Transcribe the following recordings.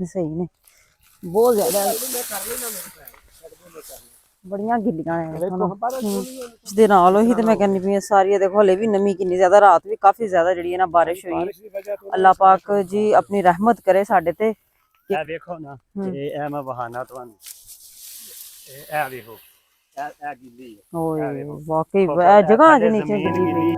सही ने बहुत ज्यादा बड़ियां गिल्लियां ने इसदे नाल ही ते मैं कहनी पई सारी देखो हले भी नमी कितनी ज्यादा रात भी काफी ज्यादा जिहड़ी है ना बारिश हुई अल्लाह पाक जी अपनी रहमत करे साडे ते ए देखो ना ए मैं बहाना तुहानू ए देखो ए गिल्ली है ओए वाकई जगह आज नीचे गिल्ली पई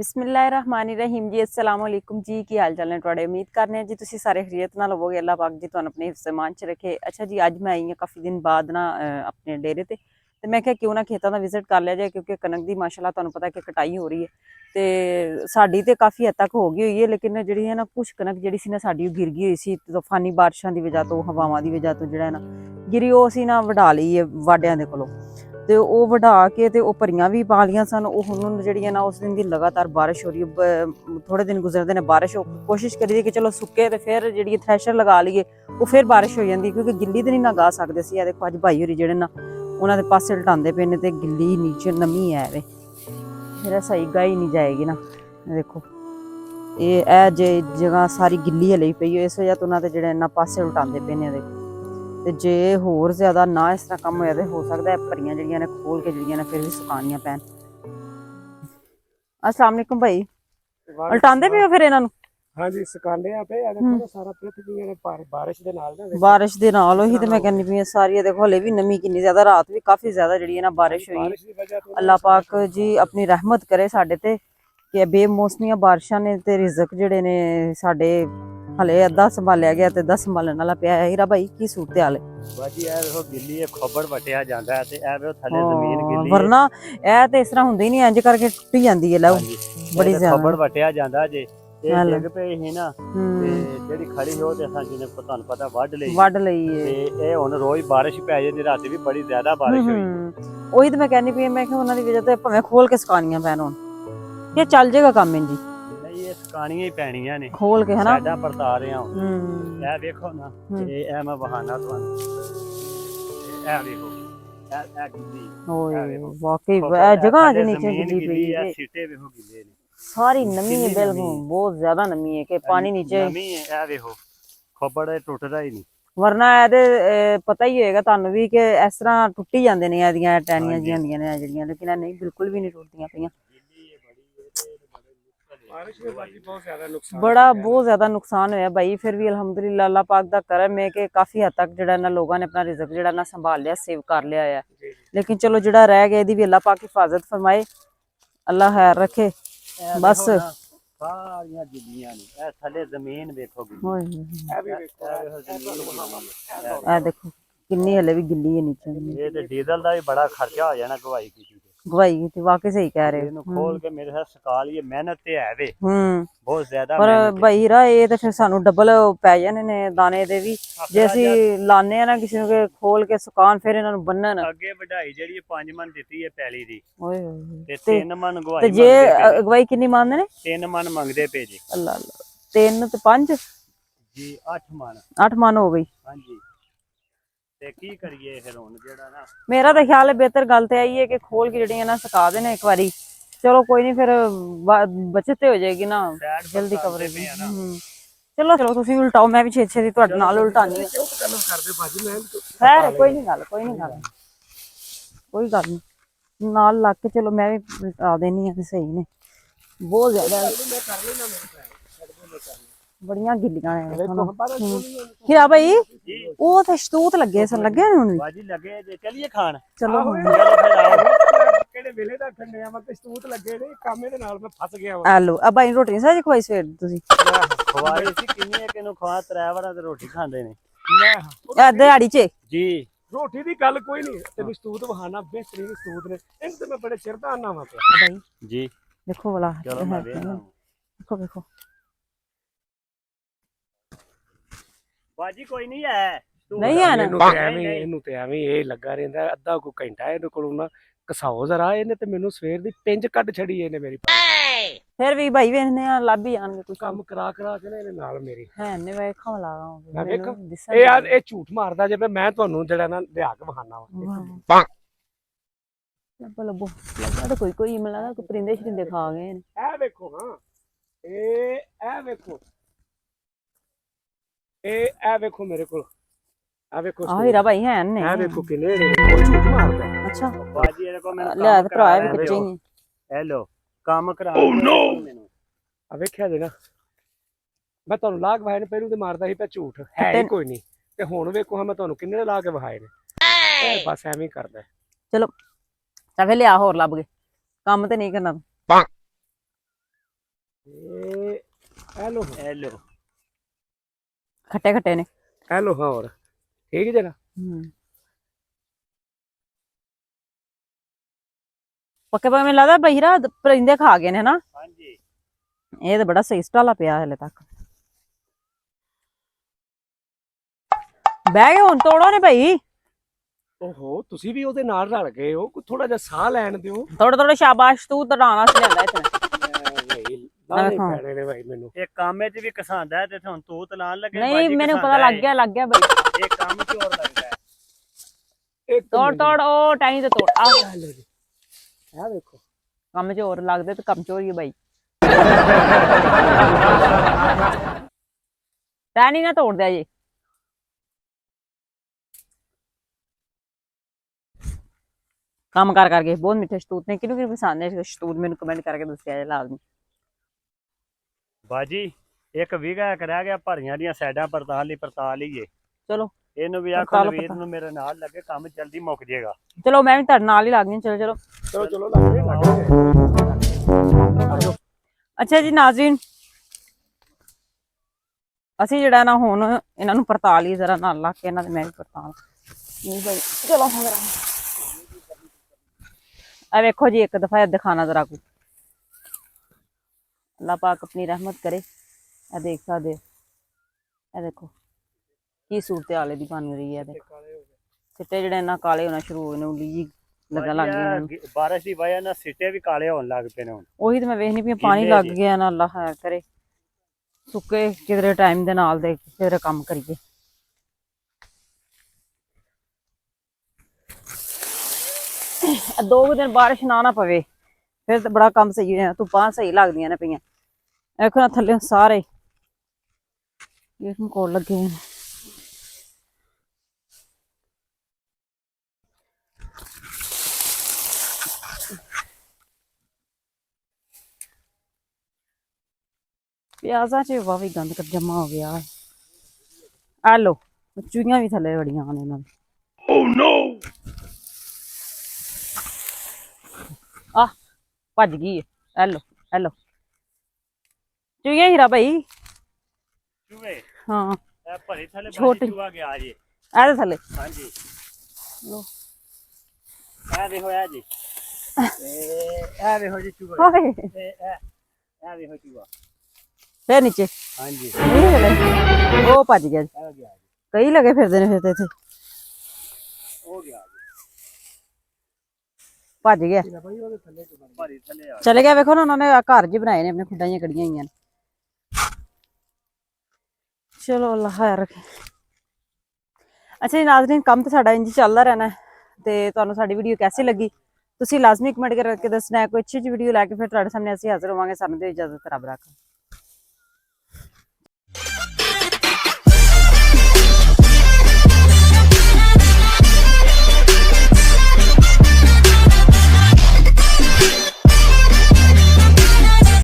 बिस्मिल्लाहिर्रहमानिर्रहीम जी अस्सलाम वालेकुम जी की हाल चाल ने तुहाडे उम्मीद करने हैं जी तुसी सारे खैरियत नाल होवोगे अल्लाह पाक जी तुहानू अपने हिफ्ज़ ईमान च रखे। अच्छा जी अज मैं आई हां काफ़ी दिन बाद ना अपने डेरे ते मैं क्या क्यों ना खेतों का विजिट कर लिया जाए क्योंकि कनक की माशाल्लाह तुहानू पता कि कटाई हो रही है तो साड़ी तो काफ़ी हद तक हो गई हुई है लेकिन जी है ना कुछ कनक जी सी ना साड़ी गिर गई हुई सी तूफानी बारिशों की वजह तो हवावां की वजह तो जो ना गिरी वो असीं ना वढा ली है वाढियां दे कोलों ते वो वढा के ते वो भरियां भी पा लियां सन वो हुण जिहड़ी ना उस दिन की लगातार बारिश हो रही है थोड़े दिन गुजरते ने बारिश कोशिश करिए कि चलो सुक्के ते फिर जिहड़ी थ्रैशर लगा लीए वो फिर बारिश हो जाती क्योंकि गिल्ली तो नहीं ना गा सकते सी देखो अज भाई होरी जिहड़े ना उन्हां दे पासे लटांदे पे ने ते गिल्ली नीचे नमी है वे फिर सही गाई नहीं जाएगी ना देखो ये जे जगह सारी गिल्ली हली पई इस वजह तो उन्हां दे जिहड़े ना पासे लटांदे पे ने देखो ते जे होर ज्यादा ना इस तरह कम होया ते हो सकदा है भरियां जिहड़ियां ने खोल के जिहड़ियां ने फिर भी सुकानियां पैन। अस्सलाम वालेकुम भाई उल्टांदे पे हो फिर इन्हां नूं? हां जी सुकांदे आ पे देखो सारा पृथ्वी ने बारिश दे नाल ना बारिश दे नाल ही ते मैं कहनी पई सारी देखो हले भी नमी कितनी ज्यादा रात भी काफी ज्यादा जिहड़ी है ना बारिश हुई अल्लाह पाक जी अपनी रहमत करे साडे ते कि बेमौसमियां बारिशां ने ते रिज़क जिहड़े ने साडे हले अद्धा संभालिया गया ते 10 संभालने वाला पिया है। हीरा भाई की सूरत हाल है? बाजी ए देखो गिल्ली है खबर वटिया जांदा है ते ए वे थले जमीन गिल्ली वरना ए ते इस तरह हुंदी नहीं इंज करके टुटी जांदी है लो बड़ी ज्यादा खबर वटिया जांदा जे ते डिग पे ही ना ते जेडी खड़ी हो ते असां जिने तुहानू पता वड लई है ते ए हुन रोज बारिश पै जांदी रात भी बड़ी ज्यादा बारिश हुई ओही ते मैं कहनी पई मैं कि उन्हां दी वजह ते भावें खोल के सुकानियां पैन हुन ये चल जाएगा काम इंजी नहीं ये सुकानियां ही पैणियां ने खोल के है ना साइडां परता रहे हां ए देखो ना ए मैं बहाना तुहानू ए देखो ए गिल्ली ओए वाकई जगह आज नीचे गिल्ली पई है सीटे देखो गिल्ले ने सारी नमी है बिल्कुल बहुत ज्यादा नमी है कि पानी नीचे नमी है ए देखो खपड़ टुटदा ही नहीं वरना ਇਹਦੇ ਪਤਾ ਹੀ ਹੋਏਗਾ ਤੁਹਾਨੂੰ ਵੀ ਕਿ ਇਸ ਤਰ੍ਹਾਂ ਟੁੱਟੀ ਜਾਂਦੇ ਨੇ ਇਹਦੀਆਂ ਟੈਨੀਆਂ ਜੀਆਂ ਹੁੰਦੀਆਂ ਨੇ ਜਿਹੜੀਆਂ ਲੇਕਿਨ ਇਹ ਨਹੀਂ ਬਿਲਕੁਲ ਵੀ ਨਹੀਂ ਟੁੱਟਦੀਆਂ ਪਈਆਂ बहुत ज्यादा नुकसान होया भाई फिर भी अल्हम्दुलिल्लाह अल्लाह पाक दा करम है कि काफी हद तक जिहड़ा ना लोगों ने अपना रिज़्क जिहड़ा ना संभाल लिया सेव कर लिया है लेकिन चलो जिहड़ा रह गया इहदी भी अल्लाह पाक हिफाजत फरमाए अल्लाह खैर रखे बस सारियां गिल्लियां ने ए थले जमीन देखो ए देखो किन्नी हले भी गिल्ली है नीचे ये ते डीजल दा भी बड़ा खर्चा हो जाना गवाही की गवाही की वाकई सही कह रहे हो खोल के मेरे साथ सका लिए मेहनत ते है वे बहुत ज्यादा पर भाई रा ये ते फिर सानू डबल पै जाने ने दाने दे भी जे ਅਸੀਂ ਲਾਣੇ ਆ ਨਾ ਕਿਸੇ ਨੂੰ ਖੋਲ ਕੇ ਸੁਕਾਨ ਫਿਰ ਇਹਨਾਂ ਨੂੰ ਬੰਨਣ ਅੱਗੇ ਵਢਾਈ ਜਿਹੜੀ 5 ਮਣ ਦਿੱਤੀ ਹੈ ਪੈਲੀ ਦੀ ਓਏ ਤੇ 3 ਮਣ ਗਵਾਈ ਤੇ ਜੇ ਗਵਾਈ ਕਿੰਨੀ ਮੰਗਦੇ ਨੇ 3 ਮਣ ਮੰਗਦੇ ਪਏ ਜੀ ਅੱਲਾ ਅੱਲਾ 3 ਤੇ 5 ਜੀ 8 ਮਣ 8 ਮਣ ਹੋ ਗਈ ਹਾਂਜੀ ਤੇ ਕੀ ਕਰੀਏ ਫਿਰ ਹੁਣ ਜਿਹੜਾ ਨਾ ਮੇਰਾ ਤਾਂ ਖਿਆਲ ਹੈ ਬਿਹਤਰ ਗੱਲ ਤੇ ਆਈ ਹੈ ਕਿ ਖੋਲ ਕੇ ਜਿਹੜੀਆਂ ਨਾ ਸੁਕਾ ਦੇਣੇ ਇੱਕ ਵਾਰੀ ਚਲੋ कोई नहीं फिर बचत हो जाएगी ना जल्दी कवरेज चलो चलो तुसी उल्टाओ मैं भी छे दी तुहाडे नाल उल्टानी खैर कोई नहीं गल कोई गल नहीं नाल लग के चलो मैं भी उल्टा देनी है सही ने बहुत ज्यादा बड़ियां गिल्लियां ने हीरा भाई ओ ते शतूत लगे सन लगे हुन बाजी लगे चलिए खान चलो ਕਿਹੜੇ ਵੇਲੇ ਦਾ ਖੰਡਿਆ ਮੈਂ ਕਸ਼ਤੂਤ ਲੱਗੇ ਨੇ ਕੰਮ ਇਹਦੇ ਨਾਲ ਮੈਂ ਫਸ ਗਿਆ ਆ ਲੋ ਆ ਬਾਈ ਰੋਟੀ ਨਹੀਂ ਸਾਜੀ ਖਵਾਈ ਸਵੇਰ ਤੁਸੀਂ ਖਵਾਈ ਸੀ ਕਿੰਨੀ ਕਿਨੂੰ ਖਵਾ ਤਰੇ ਵਾਰਾਂ ਤੇ ਰੋਟੀ ਖਾਂਦੇ ਨੇ ਲੈ ਦਿਹਾੜੀ ਚ ਜੀ ਰੋਟੀ ਦੀ ਗੱਲ ਕੋਈ ਨਹੀਂ ਤੈਨੂੰ ਸਤੂਤ ਬਹਾਨਾ ਬਿਹਤਰੀਨ ਸਤੂਤ ਨੇ ਇਹਨਾਂ ਤੇ ਮੈਂ ਬੜੇ ਚਿਰ ਦਾ ਆਨਾ ਵਾ ਪਿਆ ਬਾਈ ਜੀ ਦੇਖੋ ਵਾਲਾ ਚਲੋ ਮੈਂ ਵੇਖਾਂ ਦੇਖੋ ਦੇਖੋ ਬਾਜੀ ਕੋਈ ਨਹੀਂ ਹੈ ਨਹੀਂ ਹੈ ਨਾ ਇਹਨੂੰ ਤੇ ਐਵੇਂ ਇਹ ਲੱਗਾ ਰਹਿੰਦਾ ਅੱਧਾ ਕੋ ਘੰਟਾ ਇਹਦੇ ਕੋਲੋਂ ਨਾ ਕਸਾਓ ਜ਼ਰਾ ਇਹਨੇ ਤੇ ਮੈਨੂੰ ਸਵੇਰ ਦੀ ਪਿੰਜ ਕੱਢ ਛੜੀ ਇਹਨੇ ਮੇਰੀ ਫਿਰ ਵੀ ਭਾਈ ਵੇਖਦੇ ਆ ਲੱਭ ਹੀ ਜਾਣਗੇ ਕੁਝ ਕੰਮ ਕਰਾ ਕੇ ਨਾ ਇਹਦੇ ਨਾਲ ਮੇਰੀ ਹੈ ਨੇ ਵੇਖਾਂ ਲਾਗਾ ਮੈਂ ਵੇਖਾਂ ਇਹ ਯਾਰ ਇਹ ਝੂਠ ਮਾਰਦਾ ਜੇ ਮੈਂ ਤੁਹਾਨੂੰ ਜਿਹੜਾ ਨਾ ਲਿਆ ਕੇ ਬਹਾਨਾ ਵਾ ਲੱਭੋ ਲੱਭਾ ਤਾਂ ਕੋਈ ਮਿਲਦਾ ਕੋਈ ਪਰਿੰਦੇ ਸ਼ਰਿੰਦੇ ਖਾ ਗਏ ਨੇ। ਇਹ ਵੇਖੋ ਹਾਂ ਇਹ ਵੇਖੋ ਇਹ ਵੇਖੋ ਮੇਰੇ ਕੋਲ ਆ ਵੇਖੋ ਆ ਹੀਰਾ ਭਾਈ ਹੈ ਨੇ ਇਹ ਵੇਖੋ ਕਿੰਨੇ ਨੇ ਕੋਈ ਝੂਠ ਮਾਰਦਾ ਅੱਛਾ ਬਾਜੀ ਇਹਦੇ ਕੋਲ ਮੈਨੂੰ ਲਿਆ ਤੇ ਭਰਾ ਵੀ ਕੱਚੇ ਹੀ ਹੈਲੋ ਕੰਮ ਕਰਾ ਮੈਨੂੰ ਆ ਵੇਖਿਆ ਜੇ ਨਾ ਮੈਂ ਤੁਹਾਨੂੰ ਲਾ ਕੇ ਵਹਾਏ ਨੇ ਪਹਿਲੂ ਤੇ ਮਾਰਦਾ ਸੀ ਪਿਆ ਝੂਠ ਹੈ ਹੀ ਕੋਈ ਨਹੀਂ ਤੇ ਹੁਣ ਵੇਖੋ ਹਾਂ ਮੈਂ ਤੁਹਾਨੂੰ ਕਿੰਨੇ ਲਾ ਕੇ ਵਹਾਏ ਨੇ ਇਹ ਬਸ ਐਵੇਂ ਹੀ ਕਰਦਾ ਚਲੋ ਤਾਂ ਫੇ ਲਿਆ ਹੋਰ ਲੱਭ ਗਏ ਕੰਮ ਤੇ ਨਹੀਂ ਕਰਨਾ ਹੈਲੋ ਖੱਟੇ ਨੇ ਹੈਲੋ ਹਾਂ ਹੋਰ ਠੀਕ ਜਰਾ ਪੱਕੇ ਪਾ ਮੈਨੂੰ ਲੱਗਦਾ ਬਹੀਰਾ ਪਰਿੰਦੇ ਖਾ ਗਏ ਨੇ ਹਨਾ ਹਾਂਜੀ ਇਹ ਤਾਂ ਬੜਾ ਸਹੀ ਸਟਾਲਾ ਪਿਆ ਹਲੇ ਤੱਕ ਬਹਿ ਗਏ ਹੁਣ ਤੋੜੋ ਨੇ ਭਾਈ ਓਹੋ ਤੁਸੀਂ ਵੀ ਉਹਦੇ ਨਾਲ ਰਲ ਗਏ ਹੋ ਕੋਈ ਥੋੜਾ ਜਿਹਾ ਸਾਹ ਲੈਣ ਦਿਓ ਥੋੜਾ ਸ਼ਾਬਾਸ਼ ਤੂੰ ਤੜਾਣਾ ਸੀ ਲਿਆਂਦਾ ਇੱਥੇ ਲਾਣੇ ਪੈਣੇ ਨੇ ਭਾਈ ਮੈਨੂੰ ਇਹ ਕੰਮ ਚ ਵੀ ਕਸਾਂਦਾ ਤੇ ਹੁਣ ਤੂੰ ਤਲਾਣ ਲੱਗੇ ਨਹੀਂ ਮੈਨੂੰ ਪਤਾ ਲੱਗ ਗਿਆ ਭਾਈ ਇਹ ਕੰਮ ਚ ਹੋਰ ਲੱਗਦਾ ਤੋੜ ਉਹ ਟਾਈਮ ਤੇ ਤੋੜ ਆ ਵੇਖੋ ਕੰਮ ਚ ਹੋਰ ਲੱਗਦੇ ਤੇ ਕੰਮ ਚੋਰੀ ਬਾਈ ਟਾਣੀ ਨਾ ਤੋੜ ਦਿਆ ਜੀ ਕੰਮ ਕਰਕੇ ਬਹੁਤ ਮਿੱਠੇ ਸ਼ਤੂਤ ਨੇ ਕਿਹਨੂੰ ਪਸੰਦ ਨੇ ਸ਼ਤੂਤ ਮੈਨੂੰ ਕਮੈਂਟ ਕਰਕੇ ਦੱਸਿਆ ਜੇ ਲਾਜ਼ਮੀ ਬਾਜੀ ਇੱਕ ਵੀਗਾ ਕਰਿਆ ਗਿਆ ਭਰੀਆਂ ਦੀਆਂ ਸਾਈਡਾਂ ਪਰਤਾਲ ਲਈਏ ਚਲੋ ਇਹਨੂੰ ਵੀ ਆਖੋ ਨਵੀਰ ਨੂੰ ਮੇਰੇ ਨਾਲ ਲੱਗੇ ਕੰਮ ਜਲਦੀ ਮੁੱਕ ਜਾਏਗਾ ਚਲੋ ਮੈਂ ਵੀ ਤੁਹਾਡੇ ਨਾਲ ਹੀ ਲੱਗ ਗਈ ਚਲੋ ਅੱਛਾ ਜੀ ਨਾਜ਼ਰੀਨ ਅਸੀਂ ਜਿਹੜਾ ਨਾ ਹੁਣ ਇਹਨਾਂ ਨੂੰ ਪਰਤਾਲ ਹੀ ਜ਼ਰਾ ਨਾਲ ਲਾ ਕੇ ਇਹਨਾਂ ਦੇ ਮੈਂ ਵੀ ਪਰਤਾਲ ਨਹੀਂ ਭਾਈ ਚਲੋ ਹੁਣ ਆ ਵੇਖੋ ਜੀ ਇੱਕ ਦਫਾ ਦਿਖਾਣਾ ਜ਼ਰਾ ਕੋ अल्लाह पाक अपनी रहमत करे ए देख सकते ए देखो की सूरत हाल दी बन रही है सिट्टे जेडे ना काले होना शुरू होए ने उली जी लगन लग गई बारिश दी वजह ना सिट्टे भी काले होने लग पे ने हुन ओही ते मैं वेखनी पई पानी लग गया ना अल्लाह खैर करे सुके किधरे टाइम दे नाल दे फिर काम करिए दो दिन बारिश ना पवे फिर तो बड़ा काम सही है धुप्पां सही लगदियां ने पईयां देखो ना थल्ले सारे गेट कोल लगे हैं प्याजा च वाह भी गंद जमा हो गया है आ लो चूहियां भी थल्ले बड़ियां ने इन्हां दी ओह नो आ भज गई है हेलो हेलो चूहियां हीरा भाई चूहे हां ए भरी थले छोटे चूहा गया जी आ थले हां जी लो ए देखो आ जी ए देखो जी चूहा हाय ए देखो चूहा फिर नीचे हां जी वो भज गया आ गया कई लगे फिरदे ने फिर इत्थे हो गया भज गया भरी थले चले गया वेखो ना उन्होंने घर जी बनाए ने अपने खुड्डां जिहियां कड़ियां होईयां ने चलो अल्लाह खैर रखे अच्छा जी नाज़रीन काम तो साडा इंज चलदा रहना है ते तुहानूं साडी वीडियो कैसी लगी तुसीं लाजमी कमेंट करके दसना है कोई अच्छी वीडियो लैके फिर तुहाडे सामने असीं हाज़र होवांगे सानूं दे इजाज़त रब रखा।